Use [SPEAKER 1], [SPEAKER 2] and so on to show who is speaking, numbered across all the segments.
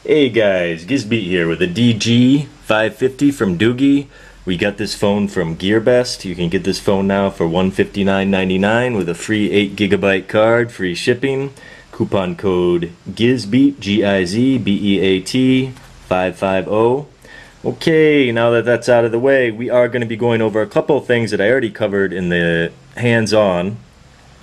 [SPEAKER 1] Hey guys, Gizbeat here with a DG550 from Doogee. We got this phone from GearBest. You can get this phone now for $159.99 with a free 8GB card, free shipping. Coupon code GIZBEAT, G-I-Z-B-E-A-T 550. Okay, now that that's out of the way, we are going to be going over a couple of things that I already covered in the hands-on.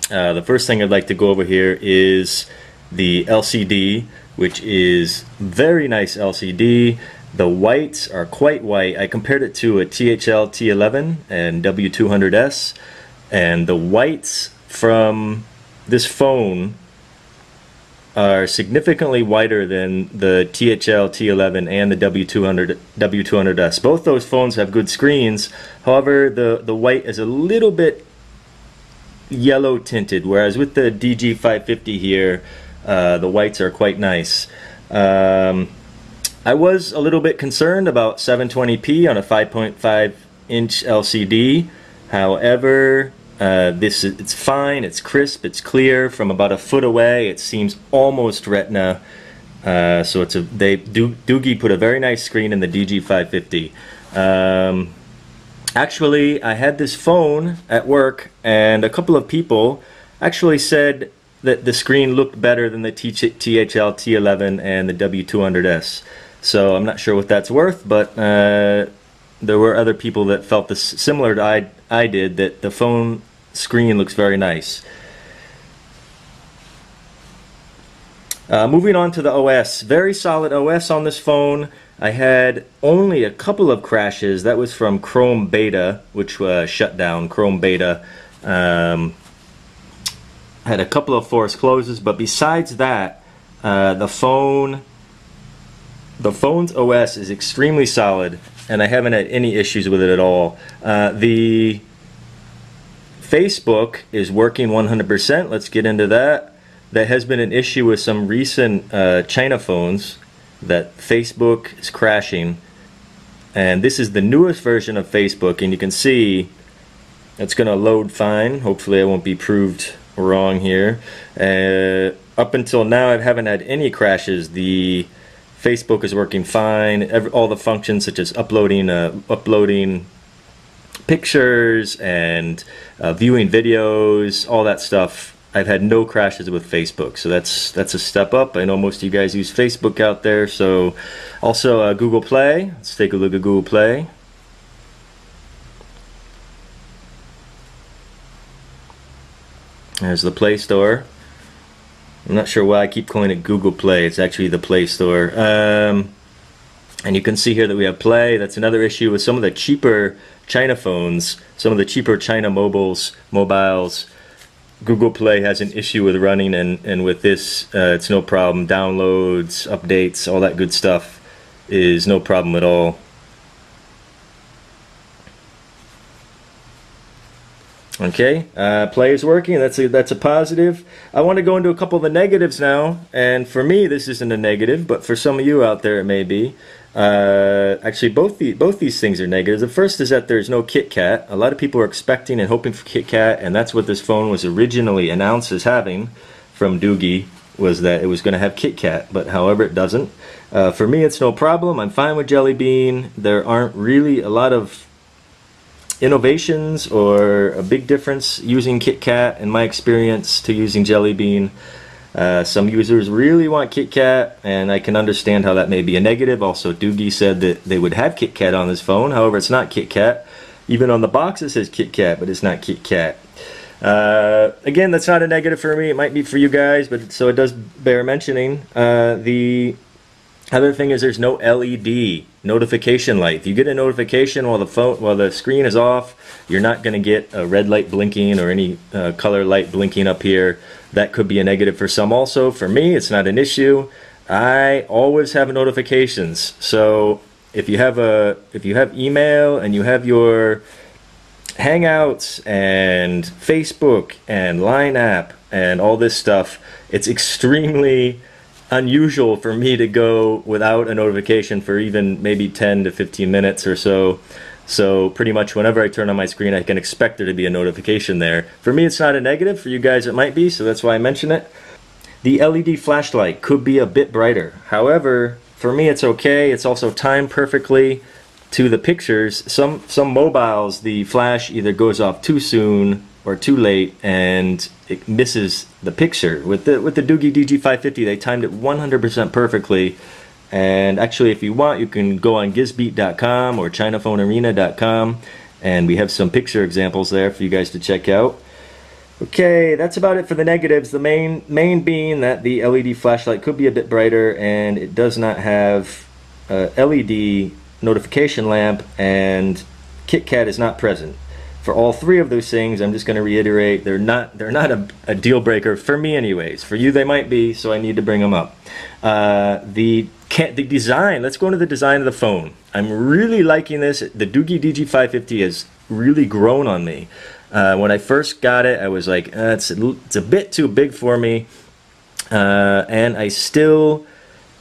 [SPEAKER 1] The first thing I'd like to go over here is the LCD, which is very nice LCD. The whites are quite white. I compared it to a THL T11 and W200S, and the whites from this phone are significantly whiter than the THL T11 and the W200S. Both those phones have good screens. However, the white is a little bit yellow tinted, whereas with the DG550 here, the whites are quite nice. I was a little bit concerned about 720p on a 5.5 inch LCD. However, it's fine, it's crisp, it's clear. From about a foot away, it seems almost Retina. So it's Doogee put a very nice screen in the DG550. Actually, I had this phone at work, and a couple of people actually said that the screen looked better than the THL T11 and the W200S. So I'm not sure what that's worth, but there were other people that felt this similar to I did, that the phone screen looks very nice. Moving on to the OS, very solid OS on this phone. I had only a couple of crashes. That was from Chrome Beta, which shut down. Chrome Beta had a couple of forced closes, but besides that, the phone's OS is extremely solid, and I haven't had any issues with it at all. The Facebook is working 100%. Let's get into that. There has been an issue with some recent China phones that Facebook is crashing, and this is the newest version of Facebook, and you can see it's going to load fine. Hopefully I won't be proved wrong here. Up until now, I haven't had any crashes. The Facebook is working fine. All the functions such as uploading pictures and viewing videos, all that stuff, I've had no crashes with Facebook, so that's a step up. I know most of you guys use Facebook out there. So also Google Play. Let's take a look at Google Play. There's the Play Store. I'm not sure why I keep calling it Google Play. It's actually the Play Store. And you can see here that we have Play. That's another issue with some of the cheaper China phones, some of the cheaper China mobiles. Google Play has an issue with running, and with this, it's no problem. Downloads, updates, all that good stuff is no problem at all. Okay, Play is working. That's a positive. I want to go into a couple of the negatives now, and for me this isn't a negative, but for some of you out there it may be. Actually, both these things are negatives. The first is that there's no KitKat. A lot of people are expecting and hoping for KitKat, and that's what this phone was originally announced as having from Doogee, was that it was going to have KitKat, but however it doesn't. For me it's no problem. I'm fine with Jelly Bean. There aren't really a lot of innovations or a big difference using KitKat in my experience to using Jelly Bean. Some users really want KitKat, and I can understand how that may be a negative. Also, Doogee said that they would have KitKat on this phone. However, it's not KitKat. Even on the box it says KitKat, but it's not KitKat. Again, that's not a negative for me. It might be for you guys, but so it does bear mentioning. The other thing is there's no LED notification light. If you get a notification while the screen is off, you're not going to get a red light blinking or any color light blinking up here. That could be a negative for some also. For me, it's not an issue. I always have notifications. So if you have email and you have your Hangouts and Facebook and Line app and all this stuff, it's extremely unusual for me to go without a notification for even maybe 10 to 15 minutes or so. So pretty much whenever I turn on my screen, I can expect there to be a notification there. For me, it's not a negative. For you guys, it might be, so that's why I mention it. The LED flashlight could be a bit brighter. However, for me it's okay. It's also timed perfectly to the pictures. Some mobiles, the flash either goes off too soon or too late and it misses the picture. With the Doogee DG550, they timed it 100% perfectly. And actually, if you want, you can go on gizbeat.com or ChinaPhoneArena.com, and we have some picture examples there for you guys to check out. Okay, that's about it for the negatives. The main being that the LED flashlight could be a bit brighter, and it does not have a LED notification lamp, and KitKat is not present. For all three of those things, I'm just going to reiterate, they're not a deal breaker for me anyways. For you they might be, so I need to bring them up. The design, let's go into the design of the phone. I'm really liking this. The Doogee DG550 has really grown on me. When I first got it, I was like, it's a bit too big for me, and I still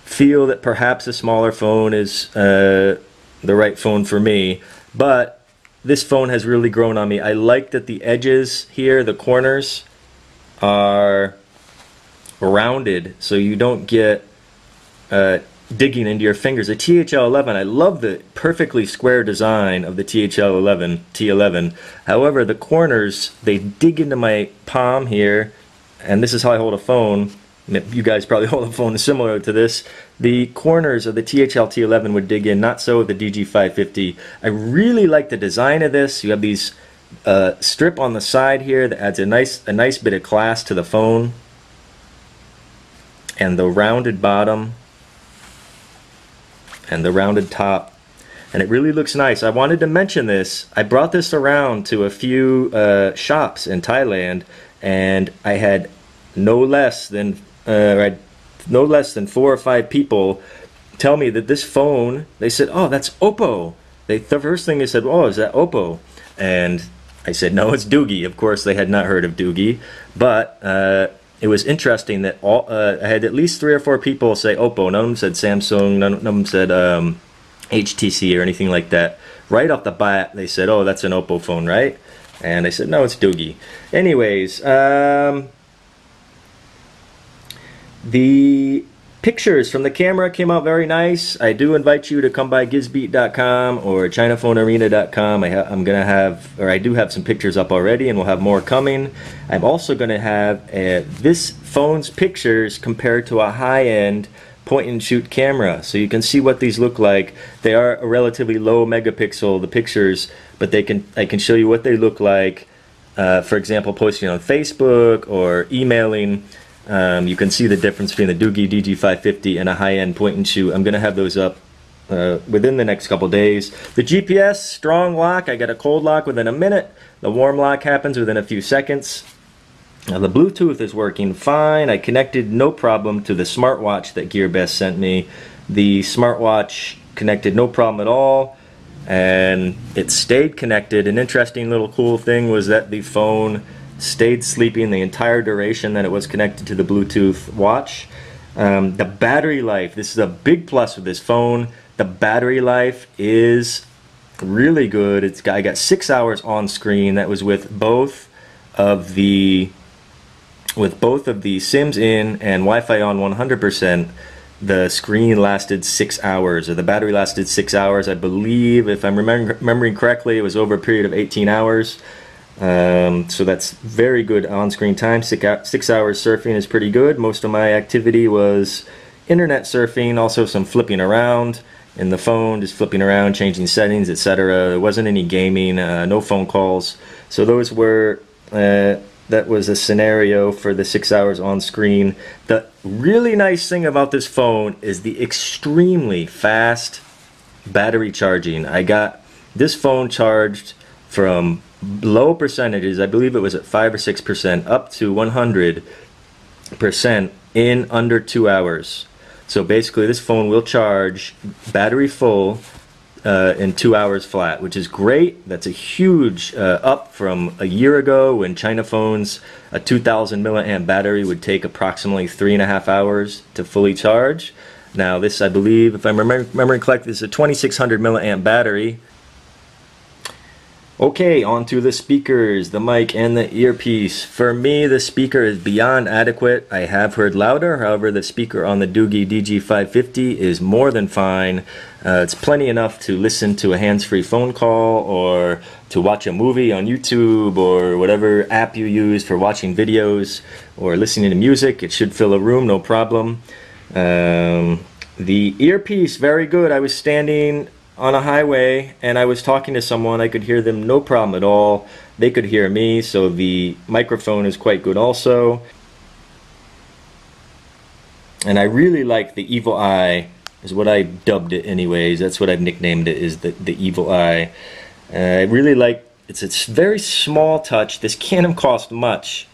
[SPEAKER 1] feel that perhaps a smaller phone is the right phone for me, but this phone has really grown on me. I like that the edges here, the corners, are rounded so you don't get digging into your fingers. The THL11, I love the perfectly square design of the T11. However, the corners, they dig into my palm here, and this is how I hold a phone. You guys probably hold a phone similar to this. The corners of the THL T11 would dig in, not so with the DG550. I really like the design of this. You have these strip on the side here that adds a nice bit of class to the phone, and the rounded bottom and the rounded top, and it really looks nice. I wanted to mention this. I brought this around to a few shops in Thailand, and I had no less than 4 or 5 people tell me that this phone, they said, oh, that's Oppo. The first thing they said, oh, is that Oppo? And I said, no, it's Doogee. Of course, they had not heard of Doogee, but it was interesting that I had at least 3 or 4 people say Oppo. None of them said Samsung, none of them said HTC or anything like that. Right off the bat, they said, oh, that's an Oppo phone, right? And I said, no, it's Doogee. Anyways, the pictures from the camera came out very nice. I do invite you to come by gizbeat.com or ChinaPhoneArena.com. I'm gonna have, or I do have some pictures up already, and we'll have more coming. I'm also gonna have this phone's pictures compared to a high-end point-and-shoot camera, so you can see what these look like. They are a relatively low megapixel, the pictures, but I can show you what they look like. For example, posting on Facebook or emailing. You can see the difference between the Doogee DG550 and a high-end point-and-shoot. I'm going to have those up within the next couple days. The GPS, strong lock. I got a cold lock within a minute. The warm lock happens within a few seconds. Now, the Bluetooth is working fine. I connected no problem to the smartwatch that GearBest sent me. The smartwatch connected no problem at all, and it stayed connected. An interesting little cool thing was that the phone stayed sleeping the entire duration that it was connected to the Bluetooth watch. The battery life, this is a big plus with this phone. The battery life is really good. I got 6 hours on screen. That was with both of the SIMs in and Wi-Fi on 100%. The screen lasted 6 hours, or the battery lasted 6 hours. I believe, if I'm remembering correctly, it was over a period of 18 hours. So that's very good on-screen time. 6 hours surfing is pretty good. Most of my activity was internet surfing, also some flipping around in the phone, just flipping around, changing settings, etc. There wasn't any gaming, no phone calls. So those were, that was a scenario for the 6 hours on screen. The really nice thing about this phone is the extremely fast battery charging. I got this phone charged from low percentages, I believe it was at 5 or 6%, up to 100% in under 2 hours. So basically this phone will charge battery full in 2 hours flat, which is great. That's a huge up from a year ago when China phones, a 2000 milliamp battery would take approximately 3.5 hours to fully charge. Now this, I believe, if I'm remembering correctly, this is a 2600 milliamp battery. Okay, on to the speakers, the mic and the earpiece. For me, the speaker is beyond adequate. I have heard louder, however the speaker on the Doogee DG550 is more than fine. It's plenty enough to listen to a hands-free phone call or to watch a movie on YouTube or whatever app you use for watching videos or listening to music. It should fill a room, no problem. The earpiece, very good. I was standing on a highway and I was talking to someone. I could hear them no problem at all. They could hear me, so the microphone is quite good also. And I really like the evil eye, is what I dubbed it anyways. That's what I've nicknamed it, is the evil eye. I really like, it's a very small touch. This can't have cost much,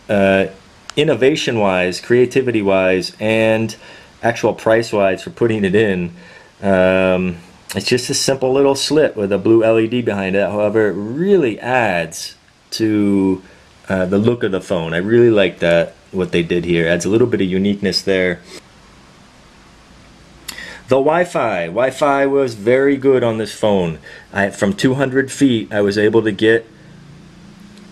[SPEAKER 1] innovation wise, creativity wise, and actual price wise for putting it in. It's just a simple little slit with a blue LED behind it. However, it really adds to the look of the phone. I really like that, what they did here. Adds a little bit of uniqueness there. The Wi-Fi was very good on this phone. From 200 feet, I was able to get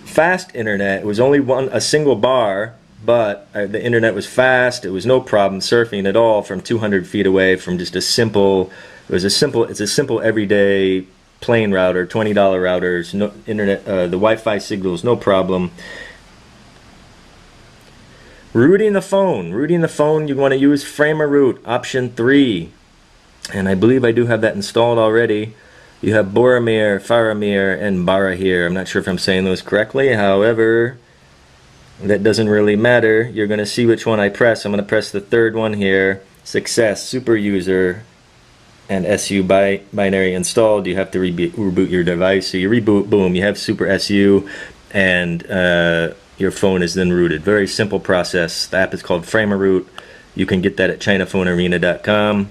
[SPEAKER 1] fast internet. It was only a single bar, but the internet was fast. It was no problem surfing at all from 200 feet away from just a simple. It's a simple everyday plain router, $20 routers, no internet, the Wi-Fi signals, no problem. Rooting the phone, you want to use Framer Root, option 3. And I believe I do have that installed already. You have Boromir, Faramir, and Barahir. I'm not sure if I'm saying those correctly, however, that doesn't really matter. You're going to see which one I press. I'm going to press the third one here, Success, Super User, and SU binary installed. You have to reboot your device. So you reboot, boom, you have Super SU, and your phone is then rooted. Very simple process. The app is called Framer Root. You can get that at ChinaPhoneArena.com.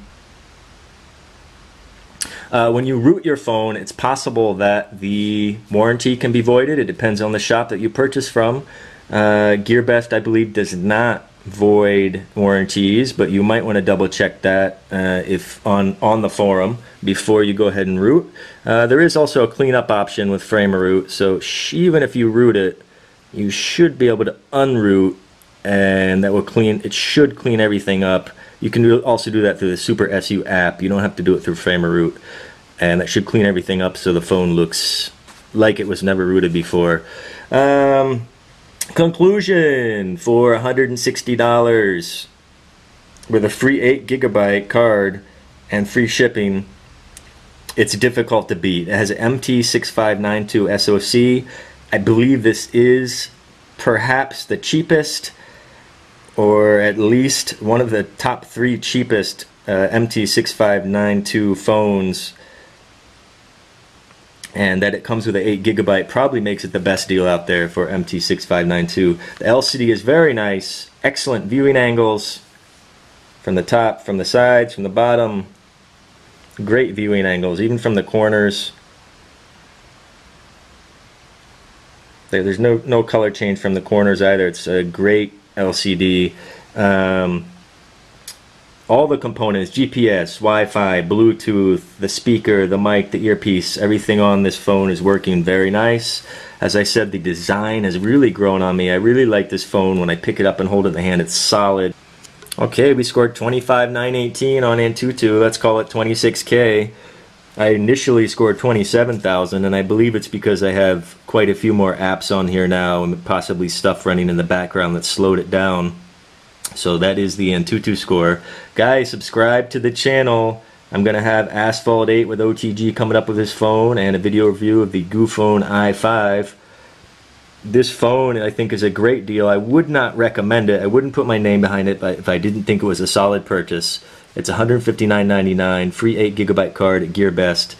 [SPEAKER 1] When you root your phone, it's possible that the warranty can be voided. It depends on the shop that you purchase from. GearBest, I believe, does not void warranties, but you might want to double check that if on the forum before you go ahead and root. There is also a cleanup option with Framer Root, so even if you root it, you should be able to unroot, and that will clean. It should clean everything up. You can also do that through the Super SU app. You don't have to do it through Framer Root, and that should clean everything up so the phone looks like it was never rooted before. Conclusion, for $160 with a free 8GB card and free shipping, it's difficult to beat. It has an MT6592 SoC. I believe this is perhaps the cheapest, or at least one of the top 3 cheapest MT6592 phones. And that it comes with an 8GB probably makes it the best deal out there for MT6592. The LCD is very nice, excellent viewing angles from the top, from the sides, from the bottom. Great viewing angles, even from the corners. There's no color change from the corners either. It's a great LCD. All the components, GPS, Wi-Fi, Bluetooth, the speaker, the mic, the earpiece, everything on this phone is working very nice. As I said, the design has really grown on me. I really like this phone. When I pick it up and hold it in the hand, it's solid. Okay, we scored 25,918 on Antutu. Let's call it 26K. I initially scored 27,000, and I believe it's because I have quite a few more apps on here now and possibly stuff running in the background that slowed it down. So that is the Antutu score. Guys, subscribe to the channel. I'm going to have Asphalt 8 with OTG coming up with his phone, and a video review of the Goophone i5. This phone, I think, is a great deal. I would not recommend it. I wouldn't put my name behind it if I didn't think it was a solid purchase. It's $159.99, free 8GB card at GearBest,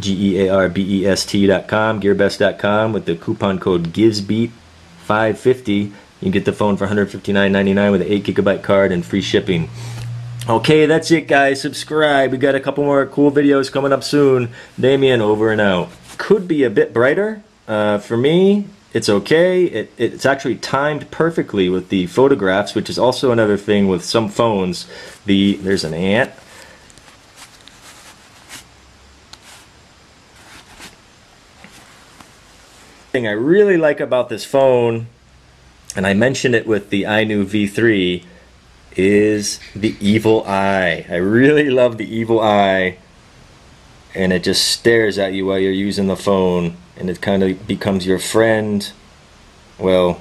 [SPEAKER 1] GearBest.com, GearBest.com, with the coupon code GizBeat550. You can get the phone for $159.99 with an 8GB card and free shipping. Okay, that's it, guys. Subscribe. We got a couple more cool videos coming up soon. Damien, over and out. Could be a bit brighter. For me, it's okay. It's actually timed perfectly with the photographs, which is also another thing with some phones. There's an ant. thing I really like about this phone, and I mentioned it with the iNew V3, is the evil eye. I really love the evil eye, and it just stares at you while you're using the phone, and it kind of becomes your friend. Well,